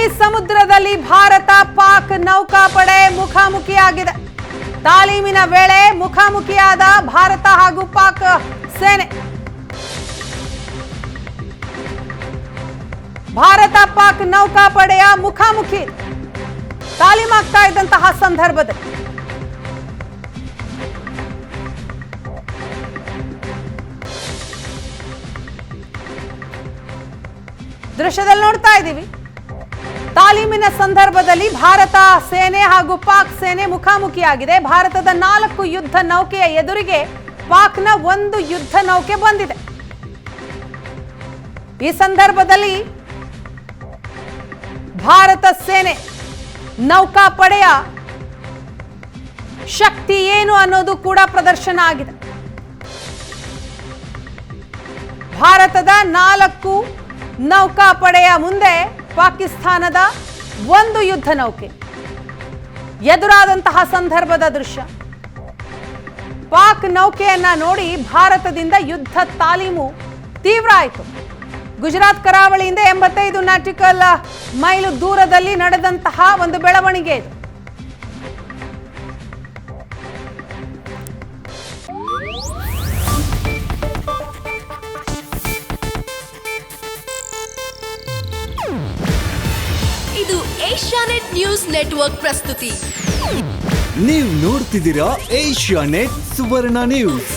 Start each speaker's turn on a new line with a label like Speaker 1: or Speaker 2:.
Speaker 1: ಅರಬ್ಬಿ ಸಮುದ್ರದಲ್ಲಿ ಭಾರತ ಪಾಕ್ ನೌಕಾಪಡೆ ಮುಖಾಮುಖಿಯಾಗಿದೆ. ತಾಲೀಮಿನ ವೇಳೆ ಮುಖಾಮುಖಿಯಾದ ಭಾರತ ಹಾಗೂ ಪಾಕ್ ಸೇನೆ. ಭಾರತ ಪಾಕ್ ನೌಕಾಪಡೆಯ ಮುಖಾಮುಖಿ ತಾಲೀಮಾಗ್ತಾ ಇದ್ದಂತಹ ಸಂದರ್ಭದಲ್ಲಿ ದೃಶ್ಯದಲ್ಲಿ ನೋಡ್ತಾ ಇದ್ದೀವಿ. ತಾಲೀಮಿನ ಸಂದರ್ಭದಲ್ಲಿ ಭಾರತ ಸೇನೆ ಹಾಗೂ ಪಾಕ್ ಸೇನೆ ಮುಖಾಮುಖಿಯಾಗಿದೆ. ಭಾರತದ 4 ಯುದ್ಧ ನೌಕೆಯ ಎದುರಿಗೆ ಪಾಕ್ನ 1 ಯುದ್ಧ ನೌಕೆ ಬಂದಿದೆ. ಈ ಸಂದರ್ಭದಲ್ಲಿ ಭಾರತ ಸೇನೆ ನೌಕಾಪಡೆಯ ಶಕ್ತಿ ಏನು ಅನ್ನೋದು ಕೂಡ ಪ್ರದರ್ಶನ ಆಗಿದೆ. ಭಾರತದ 4 ನೌಕಾಪಡೆಯ ಮುಂದೆ ಪಾಕಿಸ್ತಾನದ 1 ಯುದ್ಧ ನೌಕೆ ಎದುರಾದಂತಹ ಸಂದರ್ಭದ ದೃಶ್ಯ. ಪಾಕ್ ನೌಕೆಯನ್ನ ನೋಡಿ ಭಾರತದಿಂದ ಯುದ್ಧ ತಾಲೀಮು ತೀವ್ರ ಆಯಿತು. ಗುಜರಾತ್ ಕರಾವಳಿಯಿಂದ 85 ನಾಟಿಕಲ್ ಮೈಲು ದೂರದಲ್ಲಿ ನಡೆದಂತಹ ಒಂದು ಬೆಳವಣಿಗೆ ಇದು.
Speaker 2: ಇದು ಏಷ್ಯಾನೆಟ್ ನ್ಯೂಸ್ ನೆಟ್ವರ್ಕ್ ಪ್ರಸ್ತುತಿ.
Speaker 3: ನೀವು ನೋಡ್ತಿದ್ದೀರಾ ಏಷ್ಯಾನೆಟ್ ಸುವರ್ಣ ನ್ಯೂಸ್.